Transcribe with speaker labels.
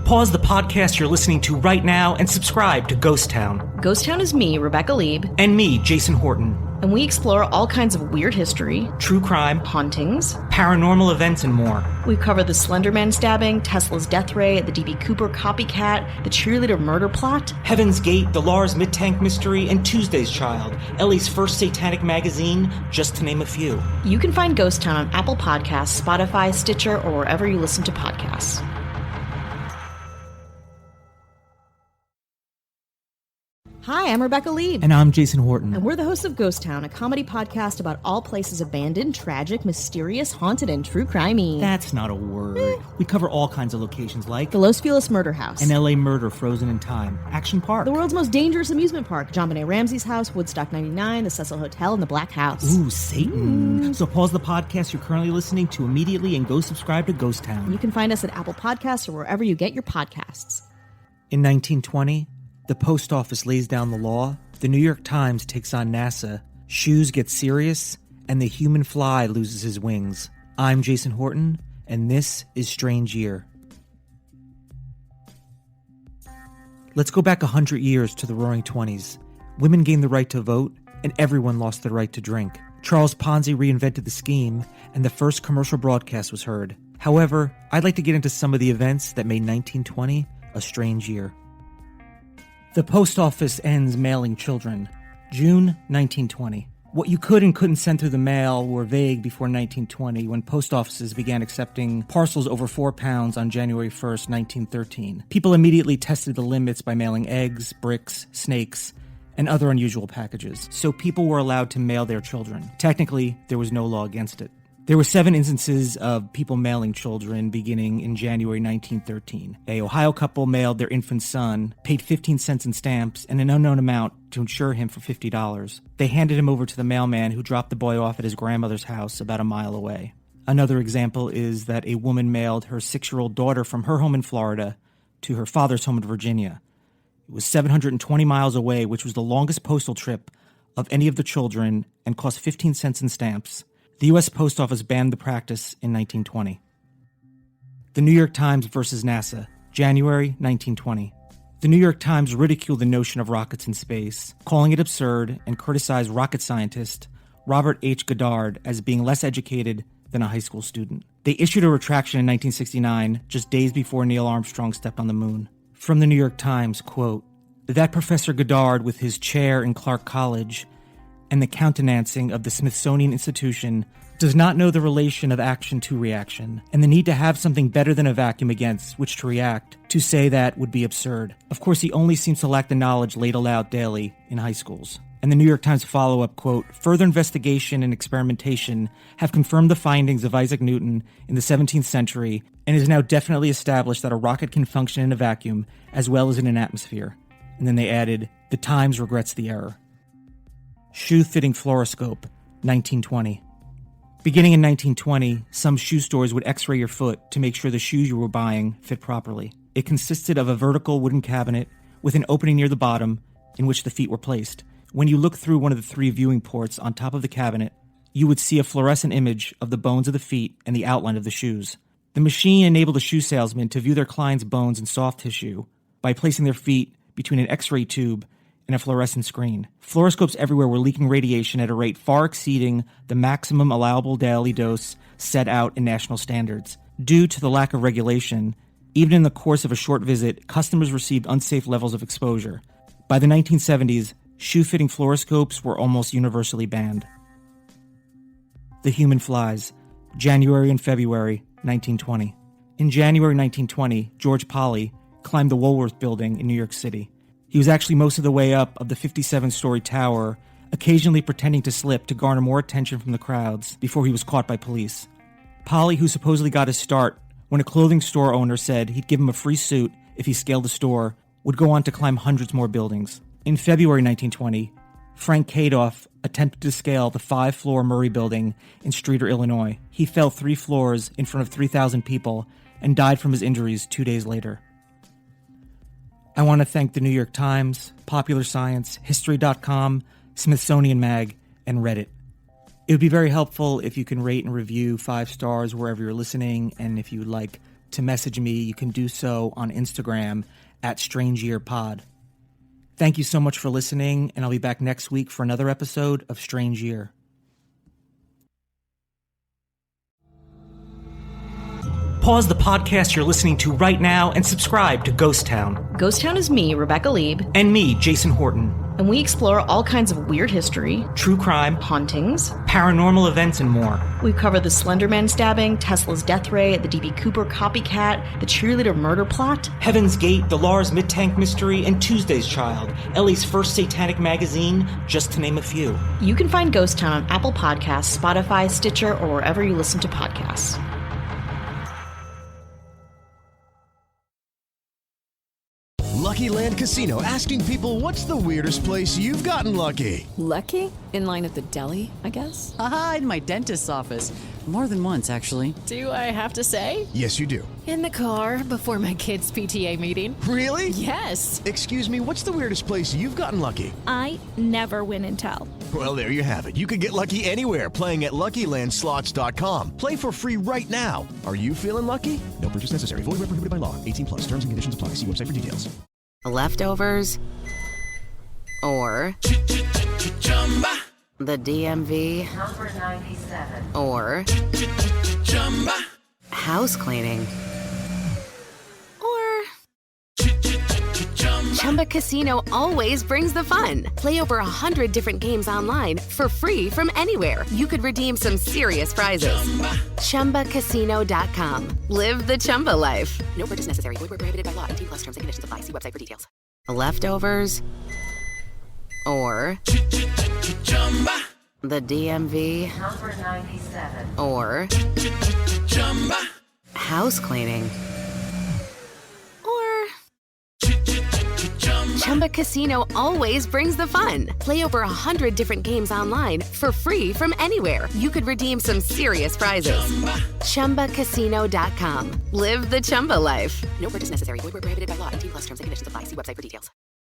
Speaker 1: Pause the podcast you're listening to right now and subscribe to Ghost Town.
Speaker 2: Ghost Town is me, Rebecca Lieb.
Speaker 1: And me, Jason Horton.
Speaker 2: And we explore all kinds of weird history,
Speaker 1: true crime,
Speaker 2: hauntings,
Speaker 1: paranormal events, and more.
Speaker 2: We cover the Slender Man stabbing, Tesla's death ray, the D.B. Cooper copycat, the cheerleader murder plot,
Speaker 1: Heaven's Gate, the Lars Midtank mystery, and Tuesday's Child, Ellie's first satanic magazine, just to name a few.
Speaker 2: You can find Ghost Town on Apple Podcasts, Spotify, Stitcher, or wherever you listen to podcasts. Hi, I'm Rebecca Lieb.
Speaker 1: And I'm Jason Horton.
Speaker 2: And we're the hosts of Ghost Town, a comedy podcast about all places abandoned, tragic, mysterious, haunted, and true crimey.
Speaker 1: That's not a word. We cover all kinds of locations like
Speaker 2: the Los Feliz Murder House,
Speaker 1: an LA murder frozen in time, Action Park,
Speaker 2: the world's most dangerous amusement park, John Benet Ramsey's house, Woodstock 99, the Cecil Hotel, and the Black House.
Speaker 1: Ooh, Satan. So pause the podcast you're currently listening to immediately and go subscribe to Ghost Town.
Speaker 2: You can find us at Apple Podcasts or wherever you get your podcasts.
Speaker 1: In 1920, the post office lays down the law, the New York Times takes on NASA, shoes get serious, and the human fly loses his wings. I'm Jason Horton, and this is Strange Year. Let's go back 100 years to the Roaring '20s. Women gained the right to vote, and everyone lost the right to drink. Charles Ponzi reinvented the scheme, and the first commercial broadcast was heard. However, I'd like to get into some of the events that made 1920 a strange year. The post office ends mailing children. June 1920. What you could and couldn't send through the mail were vague before 1920, when post offices began accepting parcels over 4 pounds on January 1st, 1913. People immediately tested the limits by mailing eggs, bricks, snakes, and other unusual packages, so people were allowed to mail their children. Technically, there was no law against it. There were 7 instances of people mailing children beginning in January 1913. An Ohio couple mailed their infant son, paid 15 cents in stamps and an unknown amount to insure him for $50. They handed him over to the mailman who dropped the boy off at his grandmother's house about a mile away. Another example is that a woman mailed her 6-year-old daughter from her home in Florida to her father's home in Virginia. It was 720 miles away, which was the longest postal trip of any of the children and cost 15 cents in stamps. The U.S. Post Office banned the practice in 1920. The New York Times versus NASA, January 1920. The New York Times ridiculed the notion of rockets in space, calling it absurd, and criticized rocket scientist Robert H. Goddard as being less educated than a high school student. They issued a retraction in 1969, just days before Neil Armstrong stepped on the moon. From the New York Times, quote, "That Professor Goddard, with his chair in Clark College and the countenancing of the Smithsonian Institution, does not know the relation of action to reaction, and the need to have something better than a vacuum against which to react. To say that would be absurd. Of course, he only seems to lack the knowledge laid aloud daily in high schools." And the New York Times follow-up, quote, "Further investigation and experimentation have confirmed the findings of Isaac Newton in the 17th century, and it is now definitely established that a rocket can function in a vacuum as well as in an atmosphere." And then they added, "The Times regrets the error." Shoe-fitting fluoroscope, 1920. Beginning in 1920, some shoe stores would x-ray your foot to make sure the shoes you were buying fit properly. It consisted of a vertical wooden cabinet with an opening near the bottom in which the feet were placed. When you looked through one of the 3 viewing ports on top of the cabinet, you would see a fluorescent image of the bones of the feet and the outline of the shoes. The machine enabled a shoe salesman to view their client's bones and soft tissue by placing their feet between an x-ray tube and a fluorescent screen. Fluoroscopes everywhere were leaking radiation at a rate far exceeding the maximum allowable daily dose set out in national standards. Due to the lack of regulation, even in the course of a short visit, customers received unsafe levels of exposure. By the 1970s, shoe-fitting fluoroscopes were almost universally banned. The human flies, January and February 1920. In January 1920, George Polly climbed the Woolworth Building in New York City. He was actually most of the way up of the 57-story tower, occasionally pretending to slip to garner more attention from the crowds before he was caught by police. Polly, who supposedly got his start when a clothing store owner said he'd give him a free suit if he scaled the store, would go on to climb hundreds more buildings. In February 1920, Frank Kadoff attempted to scale the 5-floor Murray Building in Streator, Illinois. He fell 3 floors in front of 3,000 people and died from his injuries 2 days later. I want to thank the New York Times, Popular Science, History.com, Smithsonian Mag, and Reddit. It would be very helpful if you can rate and review 5 stars wherever you're listening, and if you would like to message me, you can do so on Instagram at StrangeYearPod. Thank you so much for listening, and I'll be back next week for another episode of Strange Year. Pause the podcast you're listening to right now and subscribe to Ghost Town.
Speaker 2: Ghost Town is me, Rebecca Lieb.
Speaker 1: And me, Jason Horton.
Speaker 2: And we explore all kinds of weird history,
Speaker 1: true crime,
Speaker 2: hauntings,
Speaker 1: paranormal events, and more.
Speaker 2: We've covered the Slender Man stabbing, Tesla's death ray, the D.B. Cooper copycat, the cheerleader murder plot,
Speaker 1: Heaven's Gate, the Lars Midtank mystery, and Tuesday's Child, Ellie's first satanic magazine, just to name a few.
Speaker 2: You can find Ghost Town on Apple Podcasts, Spotify, Stitcher, or wherever you listen to podcasts.
Speaker 3: Lucky Land Casino, asking people, what's the weirdest place you've gotten lucky?
Speaker 4: Lucky? In line at the deli, I guess?
Speaker 5: Aha, in my dentist's office. More than once, actually.
Speaker 4: Do I have to say?
Speaker 3: Yes, you do.
Speaker 4: In the car before my kids' PTA meeting.
Speaker 3: Really?
Speaker 4: Yes.
Speaker 3: Excuse me, what's the weirdest place you've gotten lucky?
Speaker 6: I never win and tell.
Speaker 3: Well, there you have it. You can get lucky anywhere, playing at LuckyLandSlots.com. Play for free right now. Are you feeling lucky? No purchase necessary. Void where prohibited by law. 18+. Terms and conditions apply. See website for details.
Speaker 7: Leftovers, or the DMV,
Speaker 8: Number 97.
Speaker 7: or house cleaning, or Chumba Casino always brings the fun. Play over 100 different games online for free from anywhere. You could redeem some serious prizes. ChumbaCasino.com. Live the Chumba life. No purchase necessary. Void where prohibited by law. 18+ terms and conditions apply. See website for details. Leftovers, or the DMV,
Speaker 8: Number 97.
Speaker 7: or house cleaning, or Chumba Casino always brings the fun. Play over 100 different games online for free from anywhere. You could redeem some serious prizes. ChumbaCasino.com. Live the Chumba life. No purchase necessary. Void where prohibited by law. 18+ terms and conditions apply. See website for details.